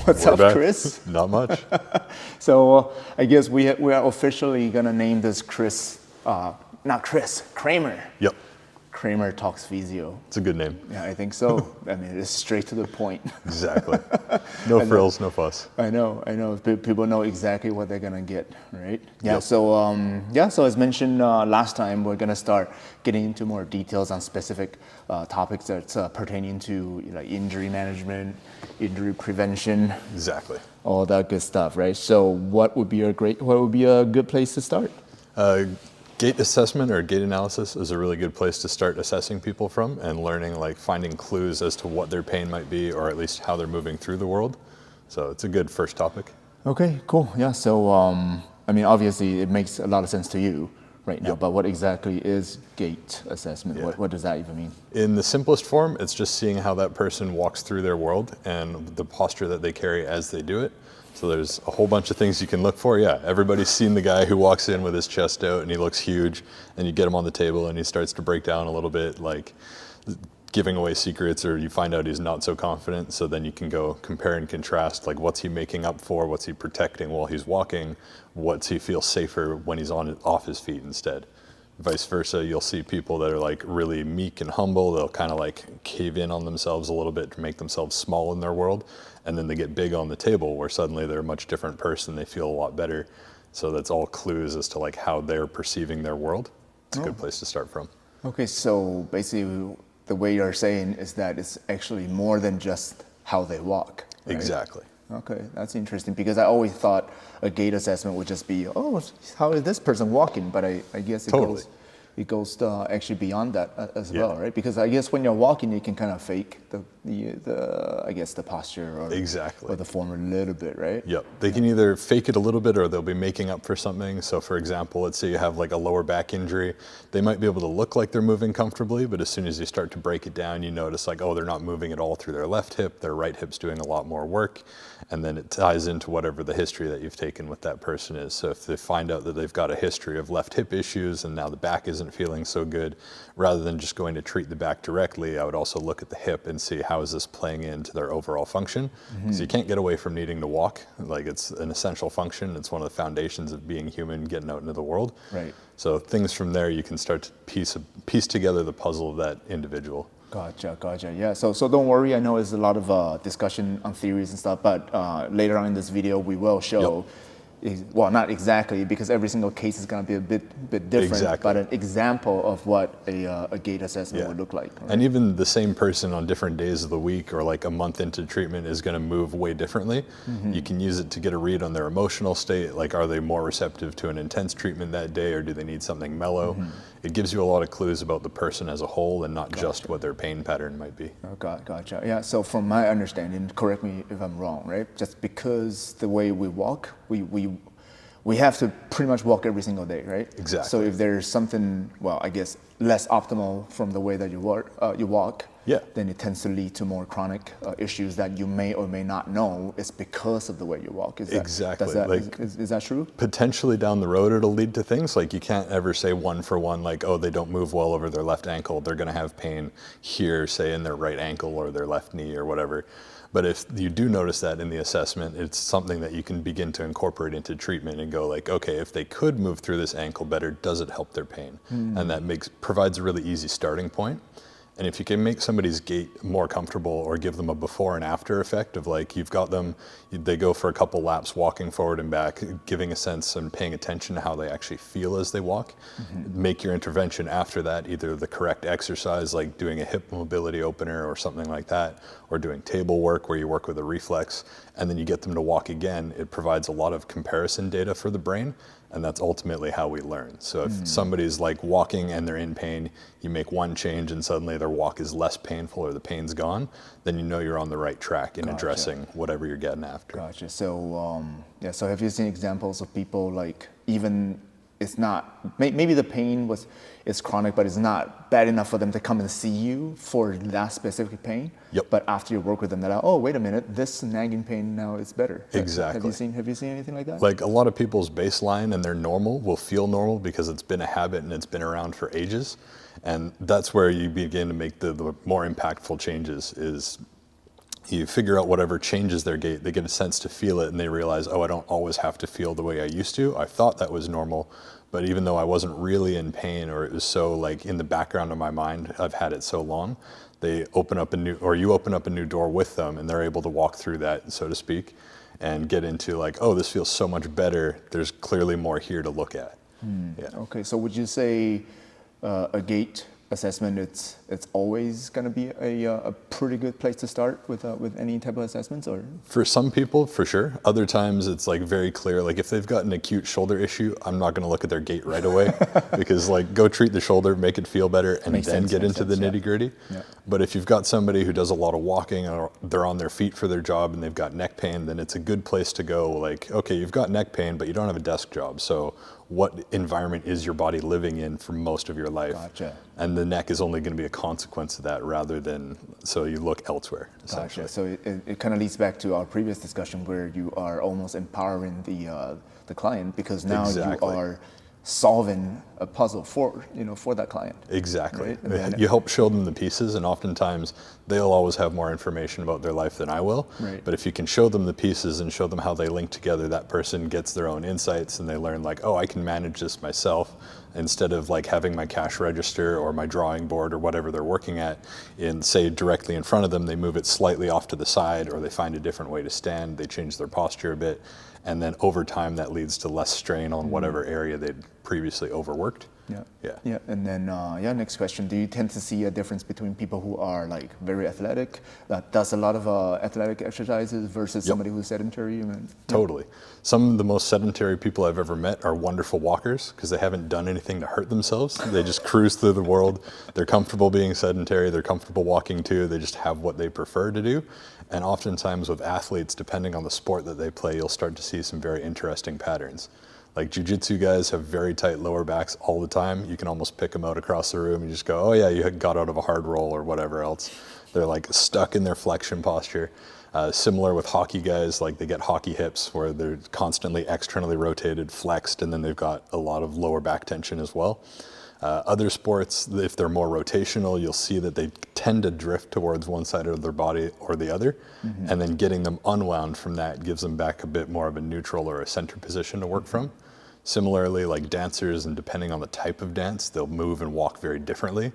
What's up, Chris? Not much. So I guess we are officially gonna name this Chris, not Chris, Krammer. Yep. Krammer Talks Physio. It's a good name. Yeah, I think so. I mean, it's straight to the point. Exactly. No frills, no fuss. I know. People know exactly what they're gonna get, right? Yeah. Yep. So as mentioned last time, we're gonna start getting into more details on specific topics that's pertaining to injury management, injury prevention. Exactly. All that good stuff, right? So what would be a good place to start? Gait Assessment or Gait Analysis is a really good place to start assessing people from and learning, finding clues as to what their pain might be, or at least how they're moving through the world. So it's a good first topic. Okay, cool. Yeah. So I mean, obviously, it makes a lot of sense to you right now. Yep. But what exactly is Gait Assessment? Yeah. What does that even mean? In the simplest form, it's just seeing how that person walks through their world and the posture that they carry as they do it. So there's a whole bunch of things you can look for. Yeah, everybody's seen the guy who walks in with his chest out and he looks huge, and you get him on the table and he starts to break down a little bit, like giving away secrets, or you find out he's not so confident. So then you can go compare and contrast, like what's he making up for, what's he protecting while he's walking, what's he feel safer when he's off his feet instead. Vice versa, you'll see people that are really meek and humble. They'll kind of cave in on themselves a little bit to make themselves small in their world. And then they get big on the table where suddenly they're a much different person. They feel a lot better. So that's all clues as to how they're perceiving their world. It's a good place to start from. Okay, so basically the way you're saying is that it's actually more than just how they walk. Right? Exactly. Okay, that's interesting, because I always thought a gait assessment would just be, oh, how is this person walking? But I guess it goes actually beyond that as well, right? Because I guess when you're walking, you can kind of fake the posture or the form a little bit, right? Yep. They can either fake it a little bit or they'll be making up for something. So for example, let's say you have a lower back injury. They might be able to look like they're moving comfortably, but as soon as you start to break it down, you notice oh, they're not moving at all through their left hip. Their right hip's doing a lot more work. And then it ties into whatever the history that you've taken with that person is. So if they find out that they've got a history of left hip issues and now the back isn't feeling so good, rather than just going to treat the back directly, I would also look at the hip and see how is this playing into their overall function. Because you can't get away from needing to walk. It's an essential function. It's one of the foundations of being human, getting out into the world. Right. So things from there, you can start to piece together the puzzle of that individual. Gotcha. Yeah. So don't worry. I know there's a lot of discussion on theories and stuff, but later on in this video, we will show. Well, not exactly, because every single case is going to be a bit different, but an example of what a gait assessment would look like. Right? And even the same person on different days of the week or a month into treatment is going to move way differently. You can use it to get a read on their emotional state, are they more receptive to an intense treatment that day, or do they need something mellow? It gives you a lot of clues about the person as a whole and not just what their pain pattern might be. Oh, gotcha. Yeah, so from my understanding, correct me if I'm wrong, right? Just because the way we walk, we have to pretty much walk every single day, right? Exactly. So if there's something, well, I guess less optimal from the way that you walk, then it tends to lead to more chronic issues that you may or may not know it's because of the way you walk. Is that true? Potentially down the road, it'll lead to things you can't ever say one for one, oh, they don't move well over their left ankle, they're going to have pain here, say in their right ankle or their left knee or whatever. But if you do notice that in the assessment, it's something that you can begin to incorporate into treatment and go okay, if they could move through this ankle better, does it help their pain? And that provides a really easy starting point. And if you can make somebody's gait more comfortable or give them a before and after effect of you've got them, they go for a couple laps walking forward and back, giving a sense and paying attention to how they actually feel as they walk, make your intervention after that either the correct exercise, like doing a hip mobility opener or something like that, or doing table work where you work with a reflex, and then you get them to walk again. It provides a lot of comparison data for the brain. And that's ultimately how we learn. So if somebody's walking and they're in pain, you make one change and suddenly their walk is less painful or the pain's gone, then you know you're on the right track in addressing whatever you're getting after. Gotcha. So, so have you seen examples of people even it's not, maybe the pain is chronic, but it's not bad enough for them to come and see you for that specific pain. Yep. But after you work with them, they're like, oh, wait a minute, this nagging pain now is better. Exactly. Have you seen anything like that? A lot of people's baseline and their normal will feel normal because it's been a habit and it's been around for ages. And that's where you begin to make the more impactful changes is You figure out whatever changes their gait, they get a sense to feel it, and they realize, oh, I don't always have to feel the way I used to. I thought that was normal, but even though I wasn't really in pain, or it was so like in the background of my mind, I've had it so long, they open up you open up a new door with them, and they're able to walk through that, so to speak, and get into like, oh, this feels so much better. There's clearly more here to look at. Yeah. Okay, so would you say a gait assessment, it's always going to be a pretty good place to start with any type of assessments, or? For some people, for sure. Other times it's like very clear, like if they've got an acute shoulder issue, I'm not going to look at their gait right away because like go treat the shoulder, make it feel better, and then get into the nitty gritty. Yeah. But if you've got somebody who does a lot of walking, or they're on their feet for their job and they've got neck pain, then it's a good place to go. Like, okay, you've got neck pain, but you don't have a desk job. So what environment is your body living in for most of your life? Gotcha. And the neck is only going to be a consequence of that, rather than, so you look elsewhere. Gotcha. So it kind of leads back to our previous discussion where you are almost empowering the client, because now you are solving a puzzle for that client. Exactly. Right? You help show them the pieces, and oftentimes they'll always have more information about their life than I will. Right. But if you can show them the pieces and show them how they link together, that person gets their own insights, and they learn like, oh, I can manage this myself, instead of like having my cash register or my drawing board or whatever they're working at in, say, directly in front of them. They move it slightly off to the side, or they find a different way to stand. They change their posture a bit. And then over time, that leads to less strain on whatever area they'd previously overworked. Yeah. And then, next question. Do you tend to see a difference between people who are like very athletic, that does a lot of athletic exercises, versus somebody who's sedentary? Totally. Some of the most sedentary people I've ever met are wonderful walkers, because they haven't done anything to hurt themselves. They just cruise through the world. They're comfortable being sedentary. They're comfortable walking too. They just have what they prefer to do. And oftentimes with athletes, depending on the sport that they play, you'll start to see some very interesting patterns. Like jiu-jitsu guys have very tight lower backs all the time. You can almost pick them out across the room and just go, oh yeah, you got out of a hard roll or whatever else. They're like stuck in their flexion posture. Similar with hockey guys, like they get hockey hips where they're constantly externally rotated, flexed, and then they've got a lot of lower back tension as well. Other sports, if they're more rotational, you'll see that they tend to drift towards one side of their body or the other, and then getting them unwound from that gives them back a bit more of a neutral or a center position to work from. Similarly, like dancers, and depending on the type of dance, they'll move and walk very differently.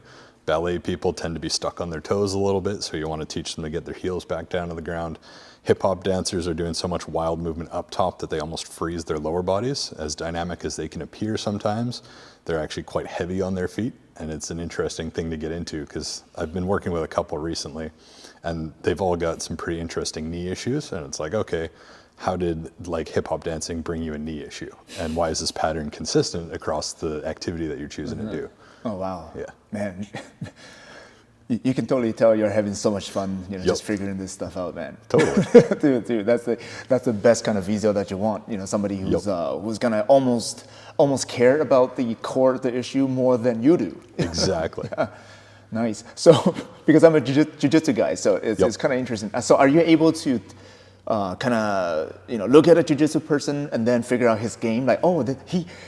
Ballet people tend to be stuck on their toes a little bit, so you want to teach them to get their heels back down to the ground. Hip hop dancers are doing so much wild movement up top that they almost freeze their lower bodies. As dynamic as they can appear sometimes, they're actually quite heavy on their feet, and it's an interesting thing to get into, because I've been working with a couple recently, and they've all got some pretty interesting knee issues, and it's like, okay, how did like hip hop dancing bring you a knee issue? And why is this pattern consistent across the activity that you're choosing to do? Oh, wow. Yeah. Man, you can totally tell you're having so much fun, just figuring this stuff out, man. Totally. dude, that's the best kind of physio that you want. Somebody who's gonna almost care about the core of the issue more than you do. Exactly. Yeah. Nice. So, because I'm a jiu-jitsu guy, so it's kind of interesting. So, are you able to kind of look at a jiu-jitsu person and then figure out his game, like, oh,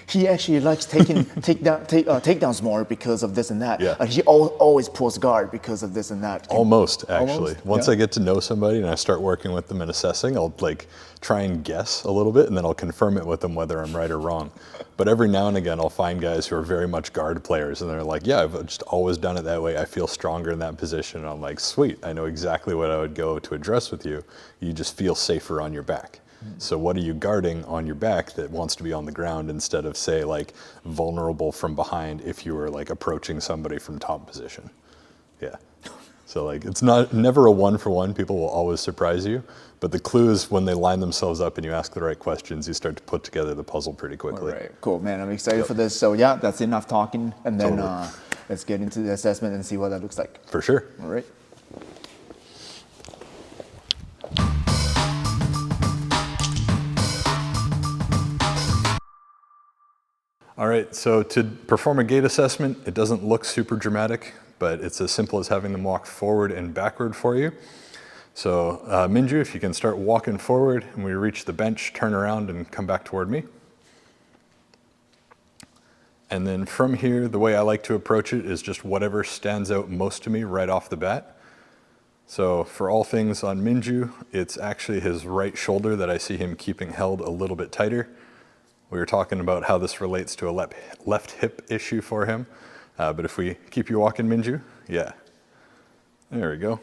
he actually likes taking takedowns more because of this and that. Yeah. He always pulls guard because of this and that. Almost, actually. Once I get to know somebody and I start working with them and assessing, I'll like try and guess a little bit, and then I'll confirm it with them whether I'm right or wrong. But every now and again, I'll find guys who are very much guard players, and they're like, yeah, I've just always done it that way. I feel stronger in that position. And I'm like, sweet, I know exactly what I would go to address with you. You just feel safer on your back. So what are you guarding on your back that wants to be on the ground, instead of, say, like vulnerable from behind if you were like approaching somebody from top position? Yeah. So like it's never a one-for-one. People will always surprise you. But the clue is when they line themselves up and you ask the right questions, you start to put together the puzzle pretty quickly. All right, cool, man. I'm excited for this. So yeah, that's enough talking. And then let's get into the assessment and see what that looks like. For sure. All right. All right, so to perform a gait assessment, it doesn't look super dramatic, but it's as simple as having them walk forward and backward for you. So Minju, if you can start walking forward, and we reach the bench, turn around and come back toward me. And then from here, the way I like to approach it is just whatever stands out most to me right off the bat. So for all things on Minju, it's actually his right shoulder that I see him keeping held a little bit tighter. We were talking about how this relates to a left hip issue for him. But if we keep you walking, Minju, yeah, there we go.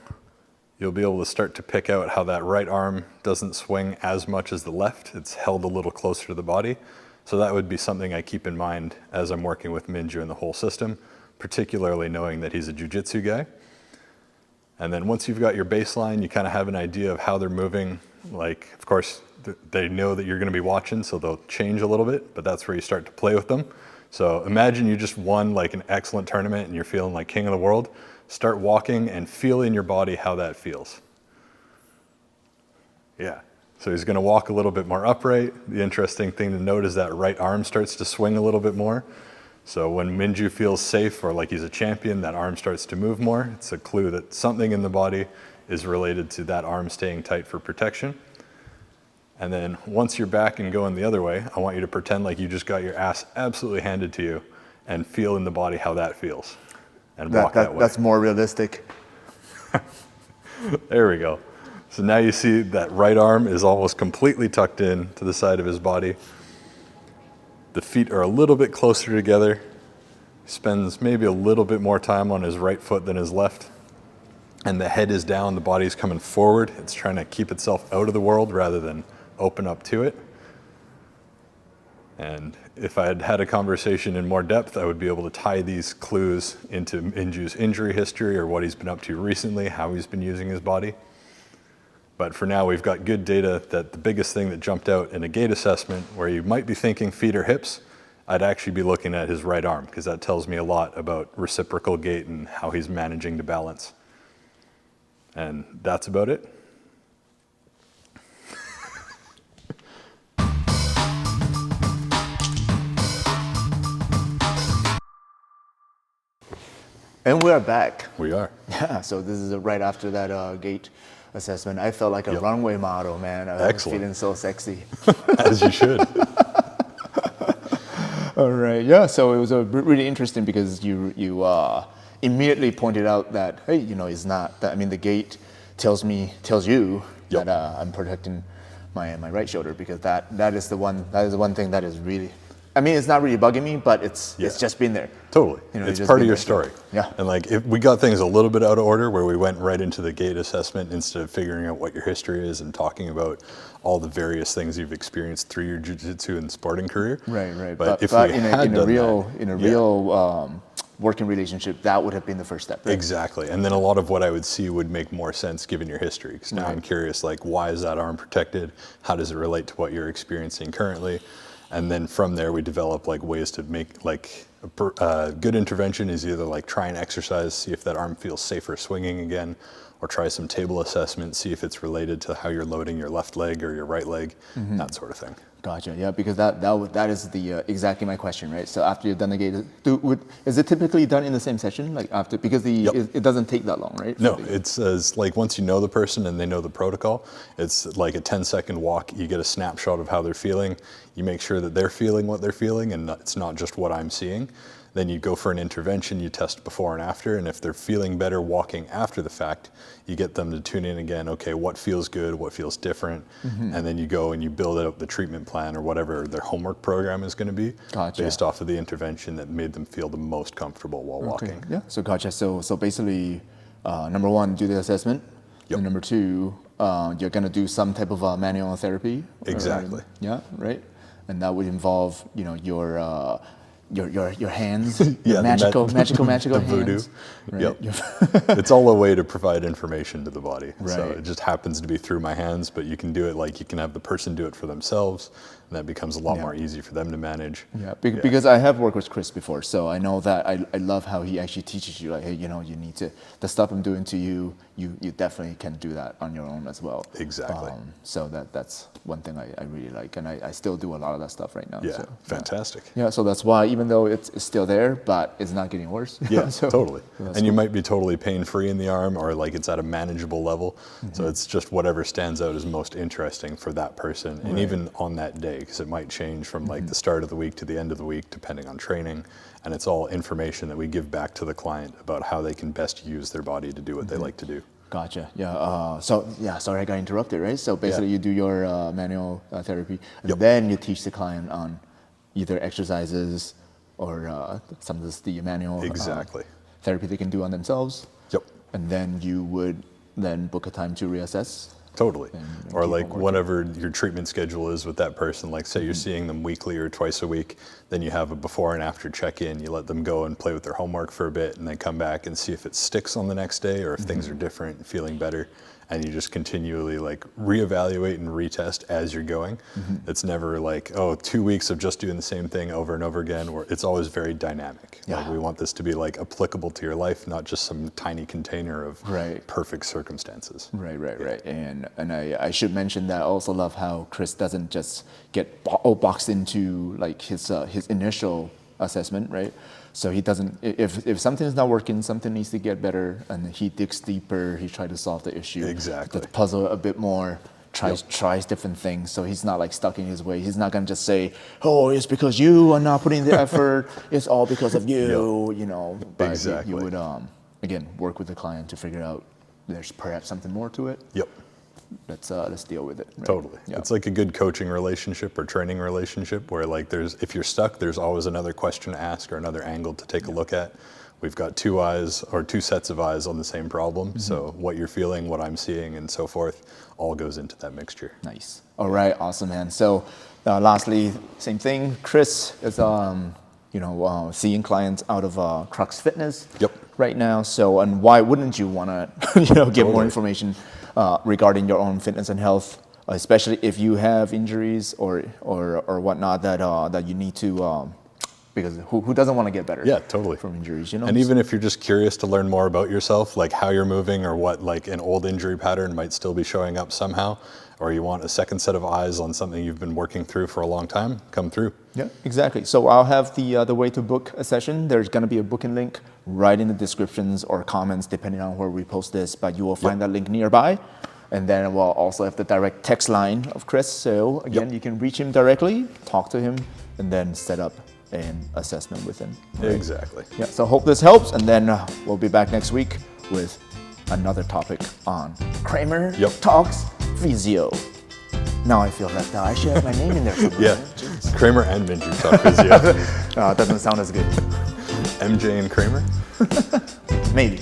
You'll be able to start to pick out how that right arm doesn't swing as much as the left. It's held a little closer to the body. So that would be something I keep in mind as I'm working with Minju and the whole system, particularly knowing that he's a jiu-jitsu guy. And then once you've got your baseline, you kind of have an idea of how they're moving. Like, of course, they know that you're going to be watching, so they'll change a little bit, but that's where you start to play with them. So imagine you just won like an excellent tournament and you're feeling like king of the world. Start walking and feel in your body how that feels. Yeah. So he's going to walk a little bit more upright. The interesting thing to note is that right arm starts to swing a little bit more. So when Minju feels safe or like he's a champion, that arm starts to move more. It's a clue that something in the body is related to that arm staying tight for protection. And then once you're back and going the other way, I want you to pretend like you just got your ass absolutely handed to you and feel in the body how that feels. And walk that way. That's more realistic. There we go. So now you see that right arm is almost completely tucked in to the side of his body. The feet are a little bit closer together. Spends maybe a little bit more time on his right foot than his left. And the head is down, the body's coming forward. It's trying to keep itself out of the world rather than open up to it. And if I had had a conversation in more depth, I would be able to tie these clues into Minju's injury history or what he's been up to recently, how he's been using his body. But for now, we've got good data that the biggest thing that jumped out in a gait assessment, where you might be thinking feet or hips, I'd actually be looking at his right arm, because that tells me a lot about reciprocal gait and how he's managing to balance. And that's about it. And we are back. We are. Yeah, so this is right after that gait assessment. I felt like a runway model, man. I was feeling so sexy. As you should. All right, yeah, so it was really interesting because you immediately pointed out that, hey, you know, it's not, that, I mean, the gait tells you that I'm protecting my right shoulder, because that is the one thing that is really, I mean, it's not really bugging me, but it's just been there. Totally. You know, it's part of your story. Yeah. And like, if we got things a little bit out of order where we went right into the gait assessment instead of figuring out what your history is and talking about all the various things you've experienced through your jiu-jitsu and sporting career. Right. But if but we in had a real working relationship, that would have been the first step. Right? Exactly. And then a lot of what I would see would make more sense given your history. Because now I'm curious, like, why is that arm protected? How does it relate to what you're experiencing currently? And then from there, we develop like ways to make like a good intervention is either like try and exercise, see if that arm feels safer swinging again, or try some table assessment, see if it's related to how you're loading your left leg or your right leg, that sort of thing. Gotcha. Yeah, because that is the exactly my question, right? So after you've done the gait, is it typically done in the same session, like after? Because it doesn't take that long, right? No, it's like once you know the person and they know the protocol, it's like a 10-second walk. You get a snapshot of how they're feeling. You make sure that they're feeling what they're feeling, and it's not just what I'm seeing. Then you go for an intervention, you test before and after, and if they're feeling better walking after the fact, you get them to tune in again, okay, what feels good, what feels different, and then you go and you build out the treatment plan or whatever their homework program is going to be based off of the intervention that made them feel the most comfortable while walking. Yeah, so gotcha. So basically, number one, do the assessment, and number two, you're going to do some type of manual therapy. Exactly. Yeah, right? And that would involve, you know, your hands, magical the voodoo. hands. Right? Yep. It's all a way to provide information to the body. Right. So it just happens to be through my hands, but you can do it like you can have the person do it for themselves, and that becomes a lot more easy for them to manage. Yeah, because I have worked with Chris before, so I know that I love how he actually teaches you, like, hey, you know, you need to, the stuff I'm doing to you, you definitely can do that on your own as well. Exactly. So that's one thing I really like, and I still do a lot of that stuff right now. Yeah, so, fantastic. Yeah, so that's why, even though it's still there, but it's not getting worse. Yeah, so, totally. So and you might be totally pain-free in the arm, or like it's at a manageable level. So it's just whatever stands out as most interesting for that person, and even on that day, because it might change from like the start of the week to the end of the week, depending on training. And it's all information that we give back to the client about how they can best use their body to do what they like to do. Gotcha. Yeah. Sorry, I got interrupted. Right. So basically, you do your manual therapy, and then you teach the client on either exercises or some of the manual therapy they can do on themselves. Yep. And then you would then book a time to reassess. Totally. And Or keep like on working. whatever your treatment schedule is with that person, like say you're seeing them weekly or twice a week, then you have a before and after check-in, you let them go and play with their homework for a bit and then come back and see if it sticks on the next day or if things are different, feeling better. And you just continually like reevaluate and retest as you're going. It's never like, oh, 2 weeks of just doing the same thing over and over again. It's always very dynamic. Yeah. Like we want this to be like applicable to your life, not just some tiny container of perfect circumstances. Right. And I should mention that I also love how Chris doesn't just get boxed into like his initial assessment, right? So he doesn't, if something's not working, something needs to get better, and he digs deeper, he tries to solve the issue. Exactly. The puzzle a bit more, tries different things, so he's not like stuck in his way. He's not gonna just say, oh, it's because you are not putting the effort, it's all because of you, you know. But you would, again, work with the client to figure out there's perhaps something more to it. Yep. Let's deal with it. Right? Totally. Yeah. It's like a good coaching relationship or training relationship where like if you're stuck, there's always another question to ask or another angle to take a look at. We've got two eyes or two sets of eyes on the same problem. So what you're feeling, what I'm seeing, and so forth, all goes into that mixture. Nice. All right. Awesome, man. So lastly, same thing. Chris is seeing clients out of Crux Fitness right now. So, and why wouldn't you want to get more information regarding your own fitness and health, especially if you have injuries or whatnot that you need to, because who doesn't want to get better? Yeah, totally. From injuries, you know. And even if you're just curious to learn more about yourself, like how you're moving or what like an old injury pattern might still be showing up somehow, or you want a second set of eyes on something you've been working through for a long time, come through. Yeah, exactly. So I'll have the way to book a session. There's going to be a booking link right in the descriptions or comments, depending on where we post this, but you will find that link nearby. And then we'll also have the direct text line of Chris. So again, you can reach him directly, talk to him, and then set up an assessment with him. Right? Exactly. Yeah, so hope this helps. And then we'll be back next week with another topic on Krammer Talks Physio. Now I feel left out. I should have my name in there somewhere. Yeah, Krammer and Minju Talk Physio. Doesn't sound as good. MJ and Krammer? Maybe.